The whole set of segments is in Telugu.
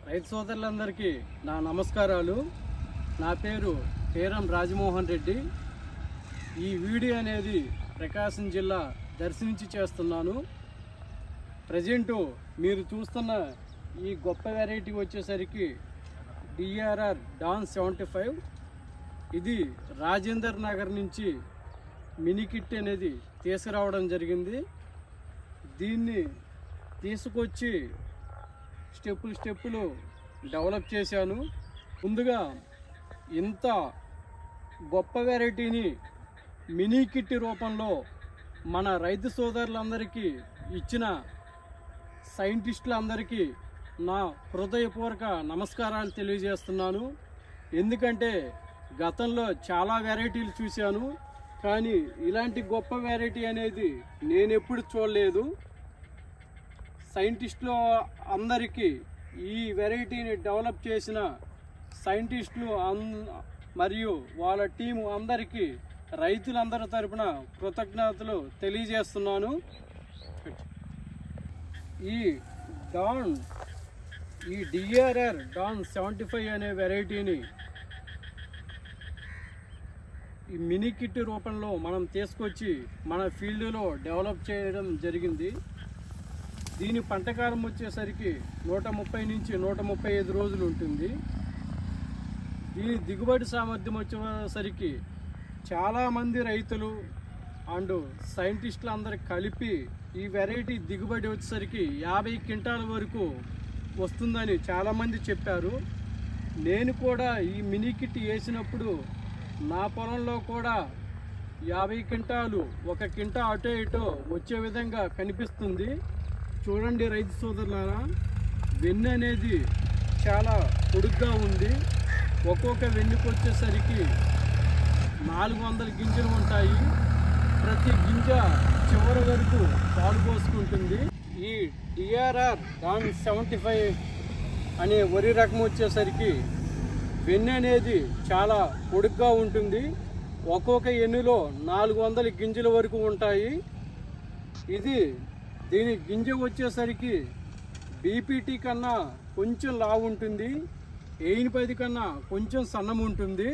రైతు సోదరులందరికీ నా నమస్కారాలు. నా పేరు పేరం రాజమోహన్ రెడ్డి. ఈ వీడియో అనేది ప్రకాశం జిల్లా దర్శి నుంచి చేస్తున్నాను. ప్రజెంటు మీరు చూస్తున్న ఈ గొప్ప వెరైటీ వచ్చేసరికి DRR డాన్ 75. ఇది రాజేందర్ నగర్ నుంచి మినీ కిట్ అనేది తీసుకురావడం జరిగింది. దీన్ని తీసుకొచ్చి స్టెప్పులు డెవలప్ చేశాను. ముందుగా ఇంత గొప్ప వెరైటీని మినీ కిట్ రూపంలో మన రైతు సోదరులందరికీ ఇచ్చిన సైంటిస్టులందరికీ నా హృదయపూర్వక నమస్కారాలు తెలియజేస్తున్నాను. ఎందుకంటే గతంలో చాలా వెరైటీలు చూశాను, కానీ ఇలాంటి గొప్ప వెరైటీ అనేది నేను ఎప్పుడు చూడలేదు. సైంటిస్టులు అందరికీ ఈ వెరైటీని డెవలప్ చేసిన సైంటిస్టులు మరియు వాళ్ళ టీము అందరికీ రైతులందరి తరపున కృతజ్ఞతలు తెలియజేస్తున్నాను. ఈ DRR డాన్ 75 అనే వెరైటీని ఈ మినీ కిట్ రూపంలో మనం తీసుకొచ్చి మన ఫీల్డ్లో డెవలప్ చేయడం జరిగింది. దీని పంటకాలం వచ్చేసరికి 130 నుంచి 135 రోజులు ఉంటుంది. దీని దిగుబడి సామర్థ్యం వచ్చేసరికి చాలామంది రైతులు అండ్ సైంటిస్టులు అందరూ కలిపి ఈ వెరైటీ దిగుబడి వచ్చేసరికి 50 క్వింటాల వరకు వస్తుందని చాలామంది చెప్పారు. నేను కూడా ఈ మినీ కిట్ వేసినప్పుడు నా పొలంలో కూడా 50 క్వింటాలు, 1 క్వింటా అటో ఇటో వచ్చే విధంగా కనిపిస్తుంది. చూడండి రైతు సోదరులారా, వెన్ను అనేది చాలా పొడుగ్గా ఉంది. ఒక్కొక్క వెన్నుకు వచ్చేసరికి 400 గింజలు ఉంటాయి. ప్రతి గింజ చివరి వరకు పాలు పోసుకుంటుంది. ఈ DRR డాన్ 75 అనే వరి రకం వచ్చేసరికి వెన్ను అనేది చాలా పొడుగ్గా ఉంటుంది. ఒక్కొక్క ఎన్నులో 400 గింజల వరకు ఉంటాయి. దీని గింజ వచ్చేసరికి BPT కన్నా కొంచెం లావు ఉంటుంది, 10 కన్నా కొంచెం సన్నం ఉంటుంది.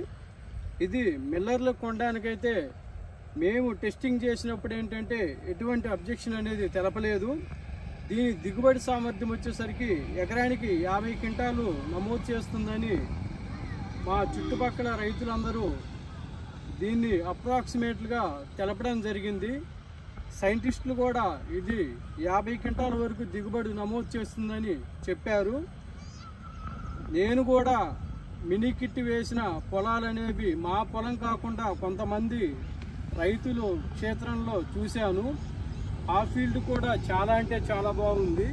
ఇది మిల్లర్లు కొనడానికైతే మేము టెస్టింగ్ చేసినప్పుడు ఏంటంటే ఎటువంటి అబ్జెక్షన్ అనేది తెలపలేదు. దీని దిగుబడి సామర్థ్యం వచ్చేసరికి ఎకరానికి 50 క్వింటాలు నమోదు చేస్తుందని మా చుట్టుపక్కల రైతులందరూ దీన్ని అప్రాక్సిమేట్గా తెలపడం జరిగింది. సైంటిస్టులు కూడా ఇది 50 క్వింటాల వరకు దిగుబడి నమోదు చేస్తుందని చెప్పారు. నేను కూడా మినీ కిట్ వేసిన పొలాలనేవి మా పొలం కాకుండా కొంతమంది రైతులు క్షేత్రంలో చూశాను. ఆ ఫీల్డ్ కూడా చాలా అంటే చాలా బాగుంది.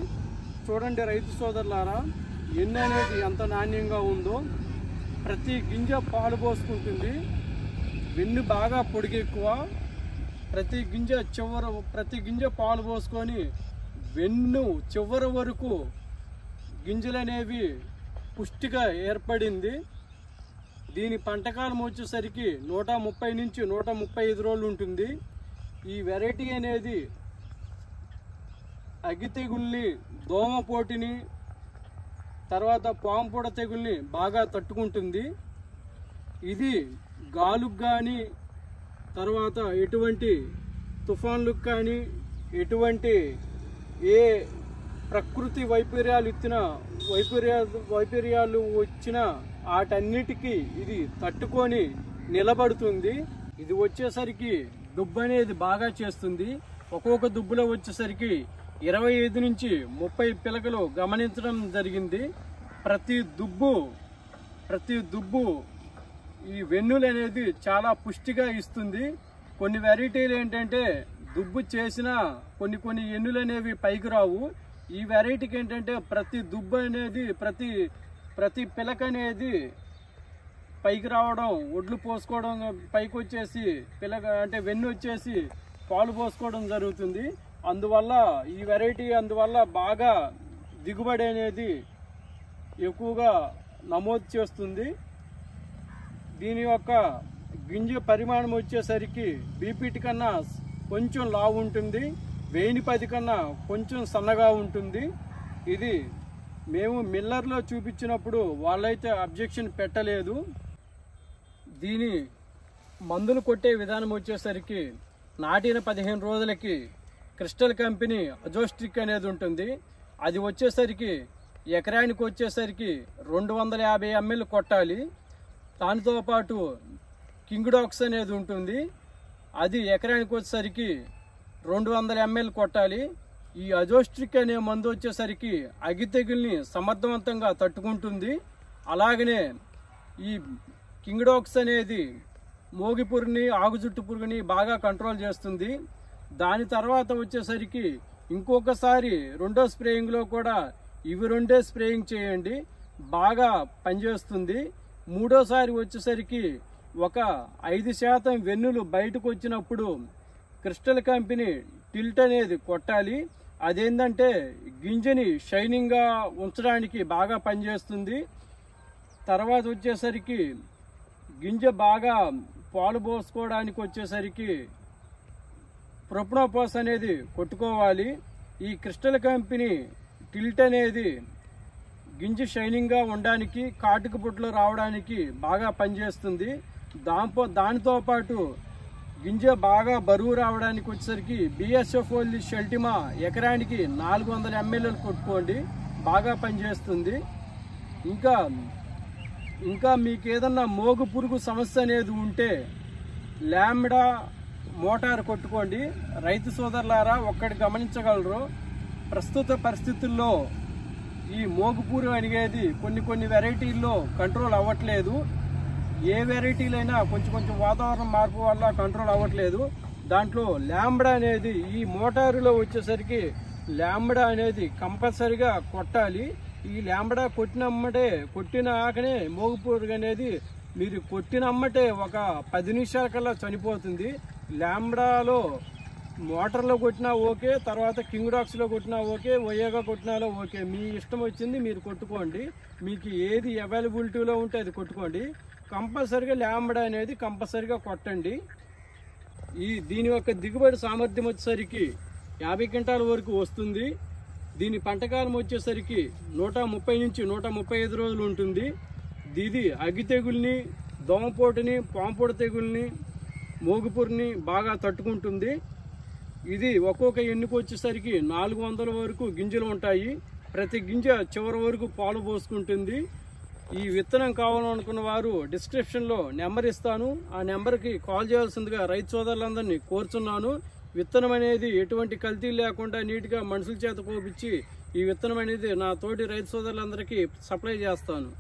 చూడండి రైతు సోదరులారా, ఎన్ని అనేది ఎంత నాణ్యంగా ఉందో. ప్రతి గింజ పాలు పోసుకుంటుంది. వెన్ను బాగా పొడిగెక్కువ. ప్రతి గింజ పాలు పోసుకొని వెన్ను చివరి వరకు గింజలు అనేవి పుష్టిగా ఏర్పడింది. దీని పంటకాలం వచ్చేసరికి 130 నుంచి 135 రోజులు ఉంటుంది. ఈ వెరైటీ అనేది అగ్గి తెగుల్ని, దోమపోటుని, తర్వాత పాంపొడ తెగుల్ని బాగా తట్టుకుంటుంది. ఇది గాలుకు కానీ, తర్వాత ఎటువంటి తుఫాన్లకు కానీ, ఎటువంటి ఏ ప్రకృతి వైపర్యాలు వచ్చినా వాటన్నిటికీ ఇది తట్టుకొని నిలబడుతుంది. ఇది వచ్చేసరికి దుబ్బు అనేది బాగా చేస్తుంది. ఒక్కొక్క దుబ్బులో వచ్చేసరికి 25 నుంచి 30 పిలకలు గమనించడం జరిగింది. ప్రతి దుబ్బు ఈ వెన్నులు అనేది చాలా పుష్టిగా ఇస్తుంది. కొన్ని వెరైటీలు ఏంటంటే దుబ్బు చేసిన కొన్ని ఎన్నులు అనేవి పైకి రావు. ఈ వెరైటీకి ఏంటంటే ప్రతి దుబ్బు అనేది ప్రతి పిలక అనేది పైకి రావడం, ఒడ్లు పోసుకోవడం, పైకి వచ్చేసి పిలక అంటే వెన్ను వచ్చేసి పాలు పోసుకోవడం జరుగుతుంది. అందువల్ల ఈ వెరైటీ బాగా దిగుబడి అనేది ఎక్కువగా నమోదు చేస్తుంది. దీని యొక్క గింజ పరిమాణం వచ్చేసరికి BPT కన్నా కొంచెం లావు ఉంటుంది, 1010 కన్నా కొంచెం సన్నగా ఉంటుంది. ఇది మేము మిల్లర్లో చూపించినప్పుడు వాళ్ళైతే అబ్జెక్షన్ పెట్టలేదు. దీని మందులు కొట్టే విధానం వచ్చేసరికి నాటిన 15 రోజులకి క్రిస్టల్ కంపెనీ అజోస్ట్రిక్ అనేది ఉంటుంది. అది వచ్చేసరికి ఎకరానికి వచ్చేసరికి 250 ml కొట్టాలి. దానితో పాటు కింగ్డాక్స్ అనేది ఉంటుంది, అది ఎకరానికి వచ్చేసరికి 200 ml కొట్టాలి. ఈ అజోస్ట్రిక్ అనే మందు వచ్చేసరికి అగ్గి తెగుల్ని సమర్థవంతంగా తట్టుకుంటుంది. అలాగనే ఈ కింగ్డాక్స్ అనేది మోగి పురుగుని, ఆకుజుట్టు పురుగుని బాగా కంట్రోల్ చేస్తుంది. దాని తర్వాత వచ్చేసరికి ఇంకొకసారి రెండో స్ప్రేయింగ్లో కూడా ఇవి రెండే స్ప్రేయింగ్ చేయండి, బాగా పనిచేస్తుంది. మూడోసారి వచ్చేసరికి ఒక 5% వెన్నులు బయటకు వచ్చినప్పుడు క్రిస్టల్ కంపెనీ టిల్ట్ అనేది కొట్టాలి. అదేంటంటే గింజని షైనింగ్గా ఉంచడానికి బాగా పనిచేస్తుంది. తర్వాత వచ్చేసరికి గింజ బాగా పాలు పోసుకోవడానికి వచ్చేసరికి ప్రొపనోపాస్ అనేది కొట్టుకోవాలి. ఈ క్రిస్టల్ కంపెనీ టిల్ట్ అనేది గింజ షైనింగ్గా ఉండడానికి, కాటుక పుట్లు రావడానికి బాగా పనిచేస్తుంది. దానితో పాటు గింజ బాగా బరువు రావడానికి వచ్చేసరికి బిఎస్ఎఫ్ షెల్టిమా ఎకరానికి 400 ml కొట్టుకోండి, బాగా పనిచేస్తుంది. ఇంకా మీకు ఏదన్నా మోగు పురుగు సమస్య అనేది ఉంటే లాంబ్డా మోటార్ కొట్టుకోండి. రైతు సోదరులారా ఒక్కటి గమనించగలరు, ప్రస్తుత పరిస్థితుల్లో ఈ మోగు పురుగు అనేది కొన్ని వెరైటీల్లో కంట్రోల్ అవ్వట్లేదు. ఏ వెరైటీలైనా కొంచెం వాతావరణం మార్పు వల్ల కంట్రోల్ అవ్వట్లేదు. దాంట్లో లాంబ్డా అనేది ఈ మోటారులో వచ్చేసరికి లాంబ్డా అనేది కంపల్సరిగా కొట్టాలి. ఈ లాంబ్డా కొట్టినాకనే మోగు పురుగు అనేది మీరు కొట్టినమ్మటే ఒక 10 నిమిషాల కల్లా చనిపోతుంది. లాంబ్డాలో మోటార్లో కొట్టినా ఓకే, తర్వాత కింగ్డాక్స్లో కొట్టినా ఓకే, ఒయేగా కొట్టినాలో ఓకే, మీ ఇష్టం వచ్చింది మీరు కొట్టుకోండి. మీకు ఏది అవైలబిలిటీలో ఉంటే అది కొట్టుకోండి. కంపల్సరిగా లాంబ్డా అనేది కంపల్సరిగా కొట్టండి. దీని యొక్క దిగుబడి సామర్థ్యం వచ్చేసరికి 50 క్వింటాల వరకు వస్తుంది. దీని పంటకాలం వచ్చేసరికి 130 నుంచి 135 రోజులు ఉంటుంది. ఇది అగ్గి తెగుల్ని, దోమపోటుని, పాంపొడ తెగుల్ని, మోగుపురిని బాగా తట్టుకుంటుంది. ఇది ఒక్కొక్క ఎన్నుకు వచ్చేసరికి 400 వరకు గింజలు ఉంటాయి. ప్రతి గింజ చివరి వరకు పాలు పోసుకుంటుంది. ఈ విత్తనం కావాలనుకున్న వారు డిస్క్రిప్షన్లో నెంబర్ ఇస్తాను, ఆ నెంబర్కి కాల్ చేయాల్సిందిగా రైతు సోదరులందరినీ కోరుచున్నాను. విత్తనం అనేది ఎటువంటి కల్తీ లేకుండా నీట్గా మనుషుల చేత కోపించి ఈ విత్తనం అనేది నా తోటి రైతు సోదరులందరికీ సప్లై చేస్తాను.